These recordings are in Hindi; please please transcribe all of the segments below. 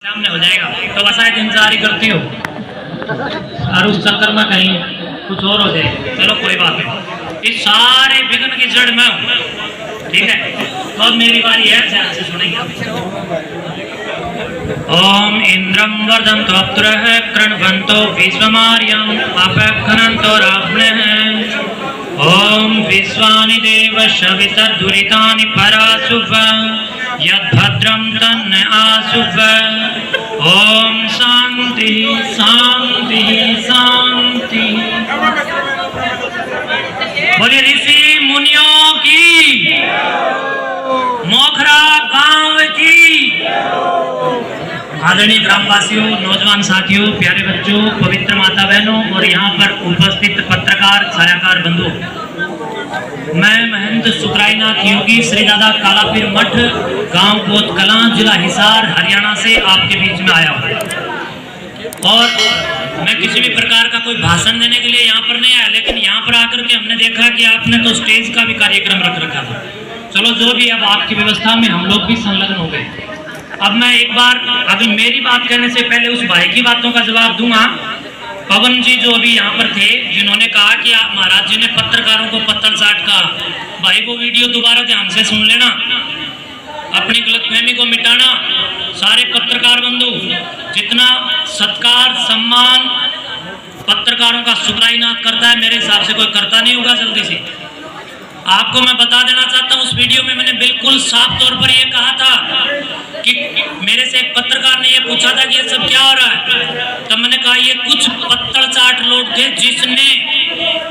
सामने हो जाएगा, तो बस शायद इंतजार ही करती हो और उस चक्कर में कहीं कुछ और हो जाए। चलो कोई बात नहीं, इस सारे विघ्न की जड़ मैं हूँ, ठीक है। तो अब मेरी बारी है, ध्यान से सुनेंगे। ओम इंद्रम वर्धन्तो अप्सुरः कृण्वन्तो विश्वमार्यं अपघ्नन्तो रावणः। ओम विश्वानि देवस्य वितर्दुरितानि पराशुभ यद्भद्रं तन्न आशुभ। ओम शांति शांति शांति। बोले ऋषि मुनियों की, मोखरा गांव की। आदरणीय ग्रामवासियों, नौजवान साथियों, प्यारे बच्चों, पवित्र माता बहनों और यहाँ पर उपस्थित पत्रकार छायाकार बंधुओं, मैं महंत शुक्राईनाथ योगी श्री दादा कालापीर मठ, गांव कोत कलां, जिला हिसार, हरियाणा से आपके बीच में आया हूँ। और मैं किसी भी प्रकार का कोई भाषण देने के लिए यहाँ पर नहीं आया, लेकिन यहाँ पर आकर के हमने देखा कि आपने तो स्टेज का भी कार्यक्रम रख रखा था। चलो जो भी, अब आपकी व्यवस्था में हम लोग भी संलग्न हो गए। अब मैं एक बार, अभी मेरी बात करने से पहले उस भाई की बातों का जवाब दूंगा। पवन जी जो अभी यहाँ पर थे, जिन्होंने कहा कि आप महाराज जी ने पत्रकारों को पत्थर चाट कहा, भाई वो वीडियो दोबारा ध्यान से सुन लेना, अपनी गलतफहमी को मिटाना। सारे पत्रकार बंधु, जितना सत्कार सम्मान पत्रकारों का शुक्राईनाथ करता है, मेरे हिसाब से कोई करता नहीं होगा जल्दी से। आपको मैं बता देना चाहता हूँ, उस वीडियो में मैंने बिल्कुल साफ तौर पर यह कहा था कि मेरे से एक पत्रकार ने यह पूछा था कि ये सब क्या हो रहा है, तब मैंने कहा ये कुछ पत्थर चाट लोग थे जिसने,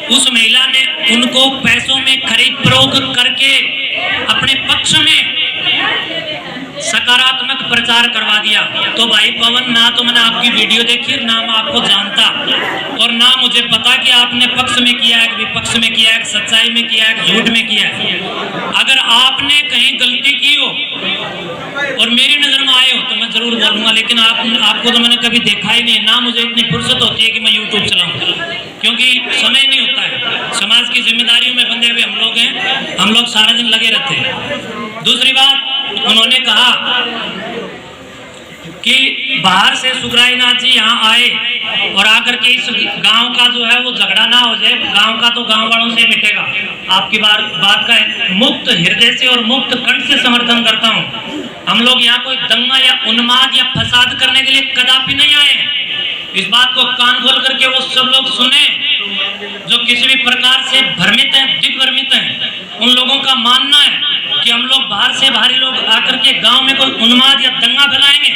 उस महिला ने उनको पैसों में खरीद फरोख्त करके अपने पक्ष में सकारात्मक प्रचार करवा दिया। तो भाई पवन, ना तो मैंने आपकी वीडियो देखी, ना मैं आपको जानता, और ना मुझे पता कि आपने पक्ष में किया है, विपक्ष में किया है, सच्चाई में किया है, झूठ में किया है। अगर आपने कहीं गलती की हो और मेरी नजर में आए हो तो मैं जरूर बोलूंगा, लेकिन आपको तो मैंने कभी देखा ही नहीं। ना मुझे इतनी फुर्सत होती है कि मैं यूट्यूब चलाऊं, क्योंकि समय नहीं होता है। समाज की जिम्मेदारियों में बंधे हुए हम लोग हैं, हम लोग सारा दिन लगे रहते हैं। दूसरी बात, उन्होंने कहा कि बाहर से शुक्राईनाथ जी यहाँ आए और आकर के इस गांव का जो है वो झगड़ा ना हो जाए, गांव का तो गांव वालों से मिटेगा। आपकी बात का मुक्त हृदय से और मुक्त कंठ से समर्थन करता हूँ। हम लोग यहाँ कोई दंगा या उन्माद या फसाद करने के लिए कदापि नहीं आए। इस बात को कान खोल करके वो सब लोग सुने जो किसी भी प्रकार से भ्रमित हैं, दिग्भ्रमित हैं। उन लोगों का मानना है कि हम लोग बाहर से बाहरी लोग आकर के गांव में कोई उन्माद या दंगा फैलाएंगे,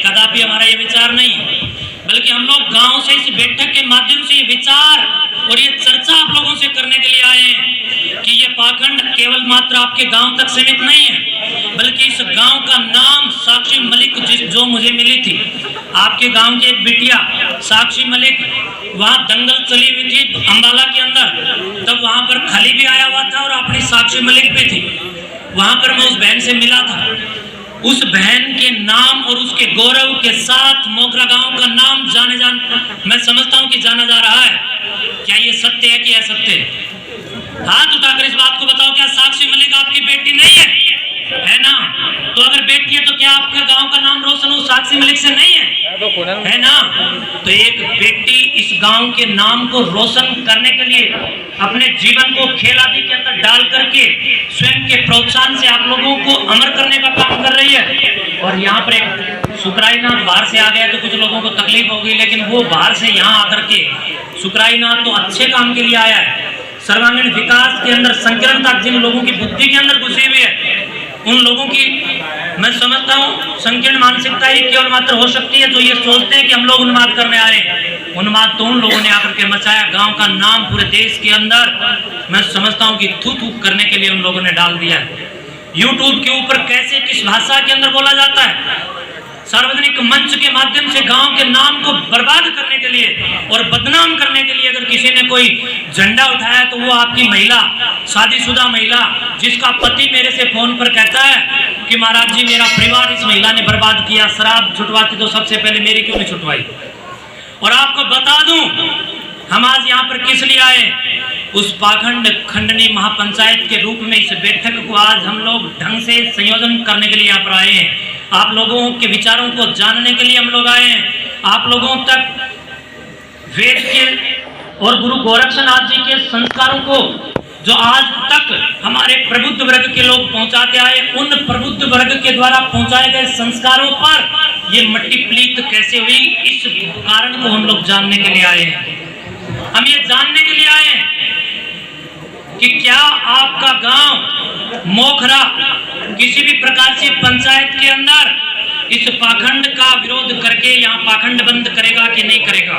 कदापि हमारा ये विचार नहीं है। बल्कि हम लोग गांव से इस बैठक के माध्यम से ये विचार और ये चर्चा आप लोगों से करने के लिए आए हैं कि ये पाखंड केवल मात्र आपके गांव तक सीमित नहीं है, बल्कि इस गांव का नाम साक्षी मलिक जो मुझे मिली थी, आपके गांव की एक बिटिया साक्षी मलिक, वहाँ दंगल चली हुई थी अंबाला के अंदर, तब वहाँ पर खली भी आया हुआ था और अपनी साक्षी मलिक भी थी। वहाँ पर मैं उस बहन से मिला था। उस बहन के नाम और उसके गौरव के साथ मोगरा गांव का नाम मैं समझता हूँ कि जाना जा रहा है। क्या ये सत्य है कि असत्य है? हाथ उठाकर इस बात को बताओ, क्या साक्षी मलिक आपकी बेटी नहीं है ना? तो अगर बेटी है तो क्या आपका गांव का नाम रोशन उस साक्षी मलिक से नहीं है ना? तो एक बेटी इस गांव के नाम को रोशन करने के लिए अपने जीवन को खेल आदि के अंदर डाल करके स्वयं के प्रोत्साहन से आप लोगों को अमर करने का काम कर रही है। और यहाँ पर एक शुक्राईनाथ बाहर से आ गया तो कुछ लोगों को तकलीफ होगी, लेकिन वो बाहर से यहाँ आकर के, शुक्राईनाथ तो अच्छे काम के लिए आया है। सर्वांगीण विकास के अंदर संकीर्णता जिन लोगों की बुद्धि के अंदर घुसी हुई है, उन लोगों की मैं समझता हूँ संकीर्ण मानसिकता ही केवल मात्र हो सकती है जो ये सोचते हैं कि हम लोग उन्माद करने आए। उन्माद तो उन लोगों ने आकर के मचाया, गांव का नाम पूरे देश के अंदर मैं समझता हूँ कि थू थू करने के लिए उन लोगों ने डाल दिया है। यूट्यूब के ऊपर कैसे किस भाषा के अंदर बोला जाता है, सार्वजनिक मंच के माध्यम से गांव के नाम को बर्बाद करने के लिए और बदनाम करने के लिए अगर किसी ने कोई झंडा उठाया तो वो आपकी महिला, शादीशुदा महिला, जिसका पति मेरे से फोन पर कहता है कि महाराज जी मेरा परिवार इस महिला ने बर्बाद किया, शराब छुटवाती तो सबसे पहले मेरी क्यों नहीं छुटवाई। और आपको बता दूं हम आज यहाँ पर किस लिए आए, उस पाखंड खंडनी महापंचायत के रूप में इस बैठक को आज हम लोग ढंग से संयोजन करने के लिए यहाँ पर आए हैं। आप लोगों के विचारों को जानने के लिए हम लोग आए हैं। आप लोगों तक वेद के और गुरु गोरक्षनाथ जी के संस्कारों को जो आज तक हमारे प्रबुद्ध वर्ग के लोग पहुंचाते आए, उन प्रबुद्ध वर्ग के द्वारा पहुंचाए गए संस्कारों पर ये मट्टी प्लीत कैसे हुई, इस कारण को हम लोग जानने के लिए आए हैं। हम ये जानने के लिए आए हैं कि क्या आपका गांव मोखरा किसी भी प्रकार से पंचायत के अंदर इस पाखंड का विरोध करके यहाँ पाखंड बंद करेगा कि नहीं करेगा।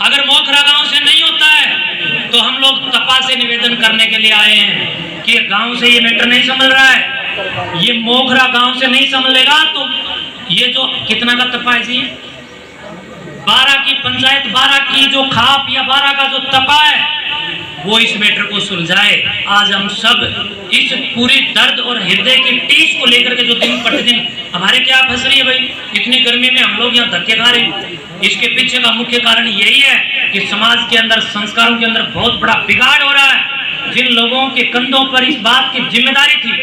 अगर मोखरा गांव से नहीं होता है तो हम लोग तपा से निवेदन करने के लिए आए हैं कि गांव से ये मैटर नहीं संभल रहा है, ये मोखरा गांव से नहीं संभलेगा तो ये जो कितना का तपा है जी, 12 की पंचायत, 12 की जो खाप या 12 का जो तपा है वो इस मैटर को सुलझाए। आज हम सब इस पूरी दर्द और हृदय की टीस को लेकर के जो दिन प्रतिदिन हमारे क्या फंस रही है भाई, इतनी गर्मी में हम लोग यहाँ धक्के खा रहे हैं। इसके पीछे का मुख्य कारण यही है कि समाज के अंदर, संस्कारों के अंदर बहुत बड़ा बिगाड़ हो रहा है। जिन लोगों के कंधों पर इस बात की जिम्मेदारी थी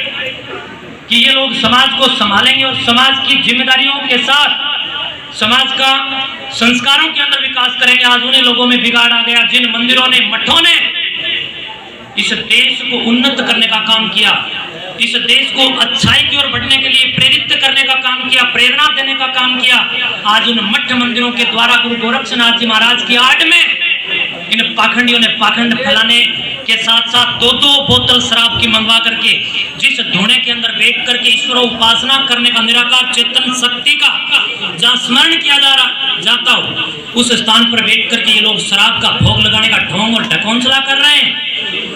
कि ये लोग समाज को संभालेंगे और समाज की जिम्मेदारियों के साथ समाज का संस्कारों के अंदर विकास करेंगे, आज उन्हीं लोगों में बिगाड़ आ गया। जिन मंदिरों ने, मठों ने इस देश को उन्नत करने का काम किया, इस देश को अच्छाई की ओर बढ़ने के लिए प्रेरित करने का काम किया, प्रेरणा देने का काम किया, आज उन मठ मंदिरों के द्वारा गुरु गोरक्षनाथ जी महाराज की आड़ में इन पाखंडियों ने पाखंड फैलाने के साथ साथ 2-2 बोतल शराब की मंगवा करके जिस धुएं के अंदर बैठ करके ईश्वर उपासना करने का, निराकार चेतन शक्ति का जहाँ स्मरण किया जाता हो, उस स्थान पर बैठ करके ये लोग शराब का भोग लगाने का ढोंग और ढकोंसला कर रहे हैं।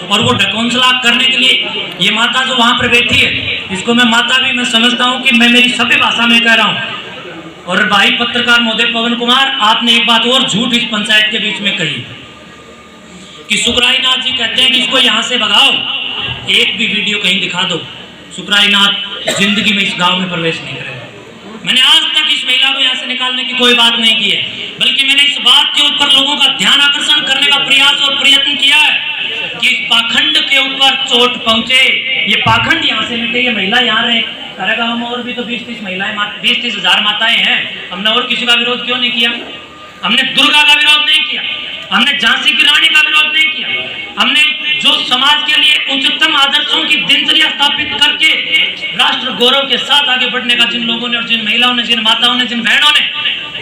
और वो ढकोंसला करने के लिए ये माता जो वहां पर बैठी है, इसको मैं माता भी मैं समझता हूँ कि मैं मेरी सभ्य भाषा में कह रहा हूँ। और भाई पत्रकार महोदय पवन कुमार, आपने एक बात और झूठ इस पंचायत के बीच में कही कि सुखरायनाथ जी कहते हैं कि इसको यहाँ से भगाओ। एक भी वीडियो कहीं दिखा दो, सुखरायनाथ जिंदगी में इस गांव में प्रवेश नहीं करेगा। मैंने आज तक इस महिला को यहाँ से निकालने की कोई बात नहीं की है, बल्कि मैंने इस बात के ऊपर लोगों का ध्यान आकर्षण करने का प्रयास और प्रयत्न किया है कि इस पाखंड के ऊपर चोट पहुंचे, ये पाखंड यहाँ से मिटे, ये महिला यहाँ रहे। अरे हम और भी तो 20-30 महिलाएं, 20-30 हजार माताएं हैं, हमने और किसी का विरोध क्यों नहीं किया? हमने दुर्गा का विरोध नहीं किया, हमने झांसी की रानी का विरोध नहीं किया, हमने जो समाज के लिए उच्चतम आदर्शों की दिनचर्या स्थापित करके राष्ट्र गौरव के साथ आगे बढ़ने का जिन लोगों ने और जिन महिलाओं ने, जिन माताओं ने, जिन बहनों ने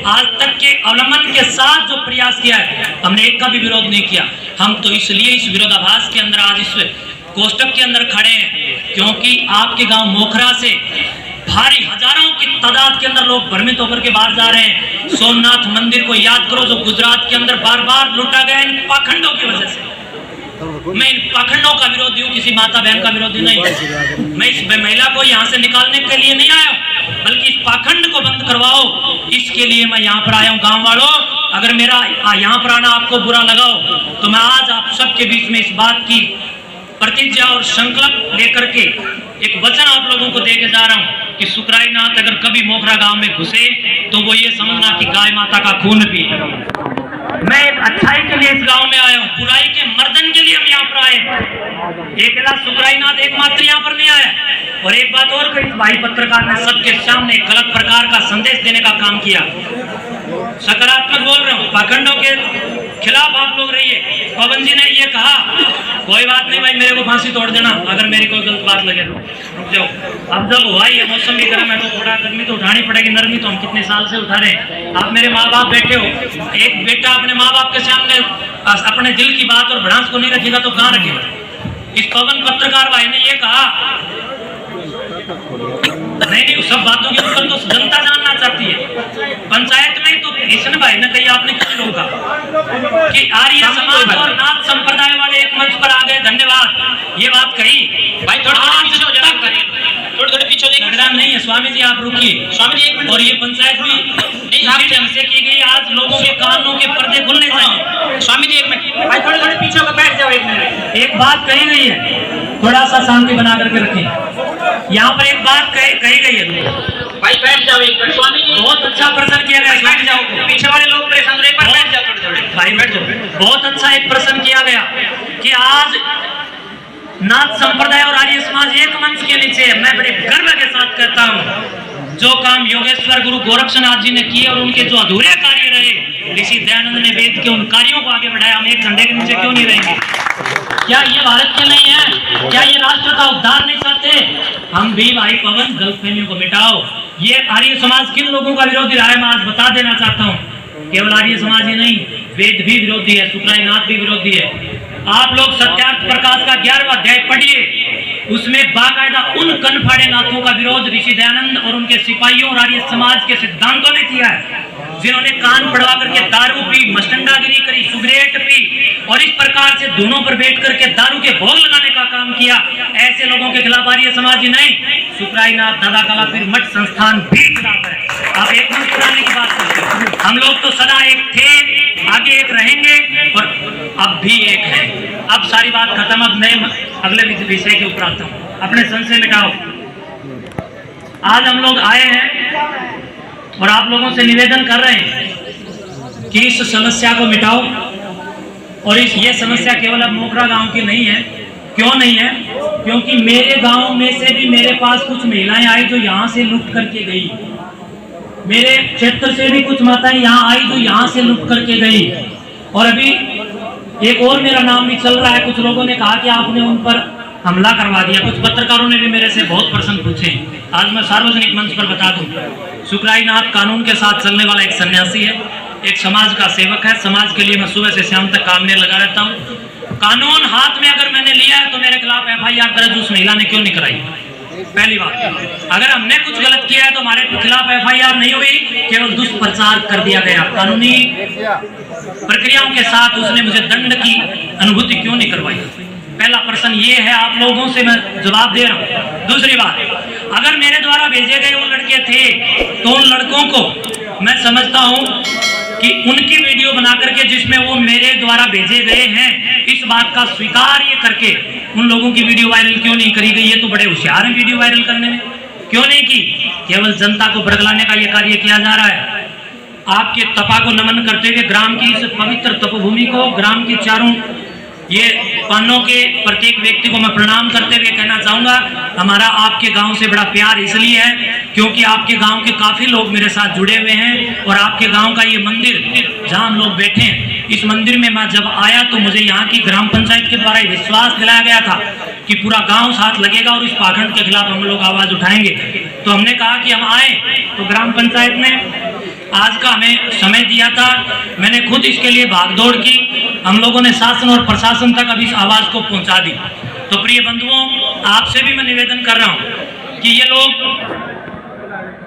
आज तक के अवलंबन के साथ जो प्रयास किया है, हमने एक का भी विरोध नहीं किया। हम तो इसलिए इस विरोधाभास के अंदर आज इस कोष्टक के अंदर खड़े हैं क्योंकि आपके गांव मोखरा से भारी हजारों की तादाद के अंदर लोग भ्रमित होकर के बाहर जा रहे हैं। सोमनाथ मंदिर को याद करो जो गुजरात के अंदर बार बार लूटा गया इन पाखंडों की वजह से। मैं इन पाखंडों का विरोधी हूँ, किसी माता बहन का विरोधी नहीं। मैं इस महिला को यहाँ से निकालने के लिए नहीं आया हूँ, बल्कि इस पाखंड को बंद करवाओ, इसके लिए मैं यहाँ पर आया हूँ। गाँव वालों, अगर मेरा यहाँ पर आना आपको बुरा लगा हो तो मैं आज आप सबके बीच में इस बात की प्रतिज्ञा और संकल्प लेकर के एक वचन आप लोगों को दे के जा रहा हूँ कि सुखरायनाथ अगर कभी मोखरा गांव में घुसे तो वो ये समझना कि गाय माता का खून पी। मैं एक अच्छाई के लिए इस गांव में आया हूँ, बुराई के मर्दन के लिए हम यहाँ पर आए हैं। अकेला सुखरायनाथ एकमात्र यहाँ पर नहीं आया। और एक बात और कही, भाई पत्रकार ने सबके सामने एक गलत प्रकार का संदेश देने का काम किया। सकारात्मक बोल रहा हूँ, पाखंडों के खिलाफ आप लोग रहिए। पवन जी ने ये कहा, कोई बात नहीं भाई, मेरे को फांसी तोड़ देना अगर मेरी कोई गलत बात लगे तो, रुक जाओ। अब जब हुआ ये मौसम भी गर्म है तो थोड़ा गर्मी तो उठानी पड़ेगी, नरमी तो हम कितने साल से उठा रहे हैं। आप मेरे माँ बाप बैठे हो, एक बेटा अपने माँ बाप के सामने अपने दिल की बात और भड़ास को नहीं रखेगा तो कहाँ रखेगा। इस पवन पत्रकार भाई ने ये कहा, नहीं सब बातों के ऊपर तो जनता जानना चाहती है। पंचायत में तो किशन भाई ने कही, आपने कितने लोगों का कि आर्य समाज और नाथ संप्रदाय वाले एक मंच पर आ गए, धन्यवाद, ये बात कही। भाई थोड़ा थोड़े पीछे नहीं है स्वामी जी, आप रुकिए स्वामी जी एक मिनट। और ये पंचायत भी ढंग से की गई, आज लोगों के कानों के पर्दे खुलने चाहिए। स्वामी जी एक मिनट भाई, थोड़े पीछे होकर बैठ जाओ एक मिनट। एक बात कही गई है, थोड़ा सा शांति बना करके रखें। यहाँ पर एक बात कही गई है, भाई बैठ जाओ एक मिनट। स्वामी जी बहुत अच्छा प्रश्न किया गया, बैठ जाओ, पीछे वाले लोग परेशान हो रहे हैं, बैठ जाओ थोड़े भाई, बैठ जाओ। बहुत अच्छा एक प्रश्न किया गया कि आज नाथ संप्रदाय और आर्य समाज एक मंच के नीचे है। मैं बड़े गर्व के साथ कहता हूँ, जो काम योगेश्वर गुरु गोरक्षनाथ जी ने किए और उनके जो अधूरे कार्य रहे, ऋषि दयानंद ने वेद के उन कार्यों को आगे बढ़ाया। हम एक झंडे के नीचे क्यों नहीं रहेंगे? क्या ये भारत के नहीं है? क्या ये राष्ट्र का उद्धार नहीं चाहते? हम भी भाई पवन गलतफहमियों को मिटाओ। ये आर्य समाज किन लोगों का विरोधी रहा है मैं आज बता देना चाहता हूँ। केवल आर्य समाज ही नहीं, वेद भी विरोधी है, सुखरायनाथ भी विरोधी है। आप लोग सत्यार्थ प्रकाश का 11वां अध्याय पढ़िए, उसमें बाकायदा उन कनफाड़े नाथों का विरोध ऋषि दयानंद और उनके सिपाहियों और आर्य समाज के सिद्धांतों ने किया है, जिन्होंने कान पड़वा करके दारू पी, मस्टंडागिरी करी, सिगरेट पी और इस प्रकार से दोनों पर बैठ करके दारू के भोग लगाने का काम किया। ऐसे लोगों के खिलाफ आर्य समाज ही नहीं, सुखरायनाथ दादा कलापीर मठ संस्थान भी खिलाफ है। आप एक मंच बनाने की बात करते हो। हम लोग तो सदा एक थे, आगे एक रहेंगे और अब भी एक है। अब सारी बात खत्म, अब नए अगले विषय के ऊपर आता हूँ। अपने संशय मिटाओ। आज हम लोग आए हैं और आप लोगों से निवेदन कर रहे हैं कि इस समस्या को मिटाओ। और ये समस्या केवल अब मोखरा गांव की नहीं है। क्यों नहीं है? क्योंकि मेरे गांव में से भी मेरे पास कुछ महिलाएं आई जो यहाँ से लुट करके गई। मेरे क्षेत्र से भी कुछ माताएं यहाँ आई जो यहाँ से लुट करके गई। और अभी एक और मेरा नाम भी चल रहा है। कुछ लोगों ने कहा कि आपने उन पर हमला करवा दिया। कुछ पत्रकारों ने भी मेरे से बहुत प्रश्न पूछे। आज मैं सार्वजनिक मंच पर बता दूं, सुखरायनाथ कानून के साथ चलने वाला एक सन्यासी है, एक समाज का सेवक है। समाज के लिए मैं सुबह से शाम तक काम में लगा रहता हूँ। कानून हाथ में अगर मैंने लिया है तो मेरे खिलाफ FIR दर्ज उस महिला ने क्यों नहीं कराई? पहली बात, अगर हमने कुछ गलत किया है तो हमारे खिलाफ FIR नहीं हुई, केवल दुष्प्रचार कर दिया गया। कानूनी प्रक्रियाओं के साथ उसने मुझे दंड की अनुभूति क्यों नहीं करवाई? पहला प्रश्न ये है, आप लोगों से मैं जवाब दे रहा हूँ। दूसरी बात, अगर मेरे द्वारा भेजे गए वो लड़के थे तो उन लड़कों को मैं समझता हूँ कि उनकी वीडियो बना करके जिसमें वो मेरे द्वारा भेजे गए हैं, इस बात का स्वीकार ये करके उन लोगों की वीडियो वायरल क्यों नहीं करी गई? ये तो बड़े होशियार हैं वीडियो वायरल करने में, क्यों नहीं की? केवल जनता को बरगलाने का ये कार्य किया जा रहा है। आपके तपा को नमन करते हुए ग्राम की इस पवित्र तपोभूमि को, ग्राम के चारों ये पानों के प्रत्येक व्यक्ति को मैं प्रणाम करते हुए कहना चाहूंगा, हमारा आपके गांव से बड़ा प्यार इसलिए है क्योंकि आपके गांव के काफी लोग मेरे साथ जुड़े हुए हैं। और आपके गांव का ये मंदिर जहां हम लोग बैठे हैं, इस मंदिर में मैं जब आया तो मुझे यहाँ की ग्राम पंचायत के द्वारा विश्वास दिलाया गया था कि पूरा गांव साथ लगेगा और इस पाखंड के खिलाफ हम लोग आवाज उठाएंगे। तो हमने कहा कि हम आए, तो ग्राम पंचायत ने आज का हमें समय दिया था। मैंने खुद इसके लिए भागदौड़ की। हम लोगों ने शासन और प्रशासन तक अभी इस आवाज को पहुंचा दी। तो प्रिय बंधुओं, आपसे भी मैं निवेदन कर रहा हूं कि ये लोग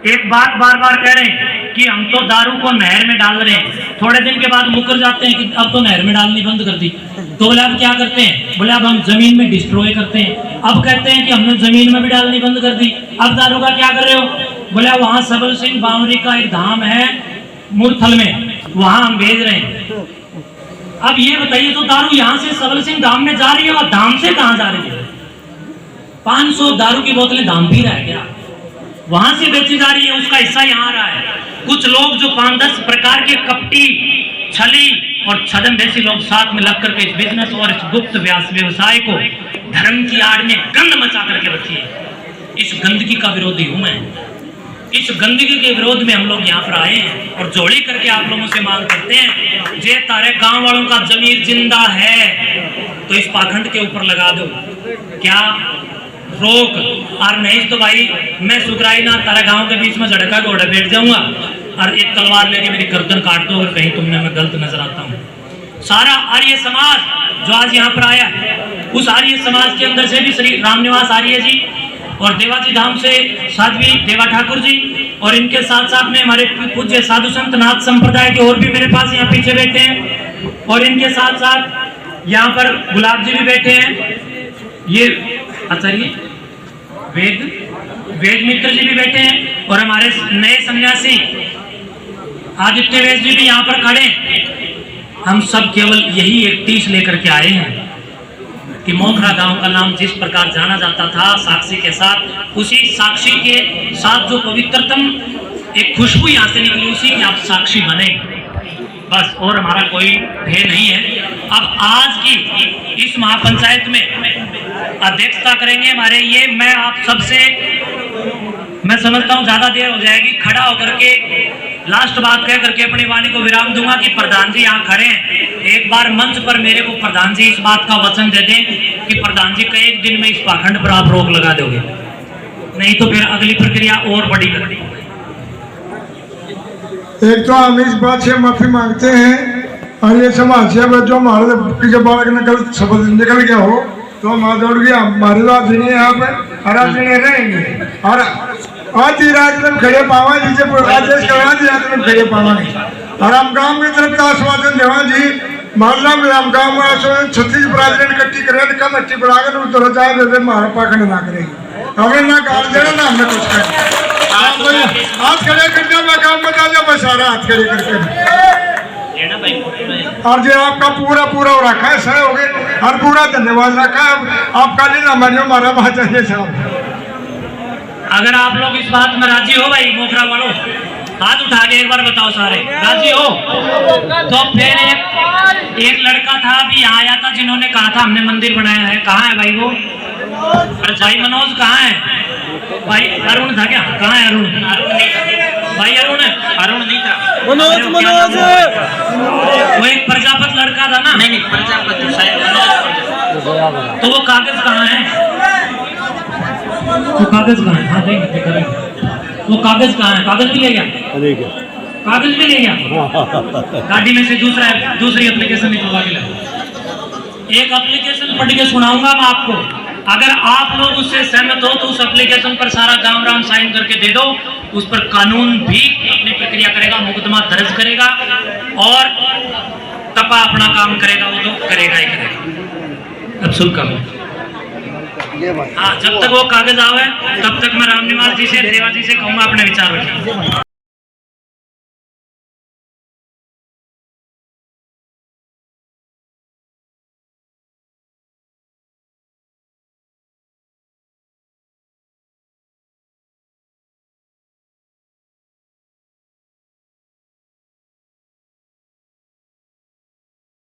एक बात बार बार कह रहे हैं कि हम तो दारू को नहर में डाल रहे हैं, थोड़े दिन के बाद मुकर जाते हैं कि अब तो नहर में डालनी बंद कर दी। तो बोले अब क्या करते हैं? बोले अब हम जमीन में डिस्ट्रॉय करते हैं। अब कहते हैं कि हमने जमीन में भी डालनी बंद कर दी, अब दारू का क्या कर रहे हो? बोले वहां सबल सिंह बावरी का एक धाम है मुरथल में, वहां हम भेज रहे हैं। अब ये बताइए, तो दारू यहां से सबल सिंह धाम में जा रही है और धाम से कहां जा रही है? 500 दारू की बोतलें धाम भी रह गया, वहां से बेची जा रही है, उसका हिस्सा यहाँ आ रहा है। कुछ लोग जो 5-10 प्रकार के कपटी, छली और छद्मवेशी लोग साथ में लग करके इस बिजनेस और इस गुप्त व्यवसाय को धर्म की आड़ में गंद मचा करके रखी है। इस गंदगी का विरोधी हूं मैं। इस गंदगी के विरोध में हम लोग यहाँ पर आए हैं और जोड़ी करके आप लोगों से मांग करते हैं, जे तारे गांव वालों का जमीर जिंदा है तो इस पाखंड के ऊपर लगा दो। क्या रोक? और नहीं तो भाई मैं सुखरायनाथ तारा गांव के बीच में झड़का घोड़ा बैठ जाऊंगा और एक तलवार लेके मेरी गर्दन काट दो अगर कहीं तुमने मैं गलत नजर आता हूँ। सारा आर्य समाज जो आज यहाँ पर आया, उस आर्य समाज के अंदर से भी श्री रामनिवास आर्य जी और देवाजी धाम से साध्वी देवा ठाकुर जी और इनके साथ साथ में हमारे पूज्य साधु संत नाथ संप्रदाय के और भी मेरे पास यहाँ पीछे बैठे हैं। और इनके साथ साथ यहाँ पर गुलाब जी भी बैठे हैं, ये आचार्य वेद मित्र जी भी बैठे हैं और हमारे नए सन्यासी आदित्य वेद जी भी यहाँ पर खड़े हैं। हम सब केवल यही एक टीस लेकर के आए हैं कि मोखरा गांव का नाम जिस प्रकार जाना जाता था साक्षी के साथ, उसी साक्षी के साथ जो पवित्रतम एक खुशबू यहाँ से निकली, उसी की आप साक्षी बने बस, और हमारा कोई ध्येय नहीं है। अब आज की इस महापंचायत में अध्यक्षता करेंगे हमारे ये। मैं समझता हूँ ज्यादा देर हो जाएगी, खड़ा होकर के लास्ट बात कह करके अपनी वाणी को विराम दूंगा कि प्रधान जी यहाँ खड़े हैं, एक बार मंच पर मेरे को प्रधान जी इस बात का वचन दे दें कि प्रधान जी का एक दिन में इस पाखंड पर आप रोक लगा दोगे, नहीं तो फिर अगली प्रक्रिया और बड़ी करनी। एक तो हम इस बात से माफी मांगते हैं और ये समाज से जो हमारे किसी बालक ने गलत शब्द निकल गया हो तो हम दौड़ गया, हमारे बात नहीं यहाँ पे हर जने रहेंगे और आज ही रात में खड़े पावा जी से आदेश करवा दी रात में खड़े पावांगे और हम गांव की तरफ का आश्वासन देवा जी मालना में हम गांव में आश्वासन 36 बरादरी इकट्ठी करें कम अच्छी बढ़ाकर उतर जाए जैसे हमारा पाखंड ना करेगी, हमने ना गाल देना ना हमने कुछ करना। हाथ खड़े करके मैं काम बता दिया बस सारा हाथ खड़े करके और जो आपका पूरा पूरा हो रखा है सही हो गए और पूरा धन्यवाद रखा है आपका लिए हमारे हमारा बात चाहिए साहब। अगर आप लोग इस बात में राजी हो भाई मोखरा वालों, हाथ उठा के एक बार बताओ सारे राजी हो। तो फिर एक लड़का था अभी यहाँ आया था जिन्होंने कहा था हमने मंदिर बनाया है, कहाँ है भाई वो? अरे भाई मनोज कहाँ है? भाई अरुण था क्या? कहाँ है अरुण? भाई अरुण नहीं था, मनोज वो एक प्रजापत लड़का था ना? नहीं प्रजापत शायद। तो वो कागज कहाँ है? वो कागज कहाँ है? हाँ देंगे। वो कागज कहाँ है? कागज भी ले गया? कागज भी ले गया गाड़ी में से। दूसरी एप्लीकेशन निकलवा के लाया। एक एप्लीकेशन पढ़ के सुनाऊंगा मैं आपको, अगर आप लोग उससे सहमत हो तो उस एप्लीकेशन पर सारा गांव राम साइन करके दे दो, उस पर कानून भी अपनी प्रक्रिया करेगा, मुकदमा दर्ज करेगा और तपा अपना काम करेगा, वो तो करेगा ही करेगा। अब सुन कर हाँ, जब तक वो कागज आवे तब तक मैं राम निवास जी से देवा जी से कहूंगा अपने विचार रखें।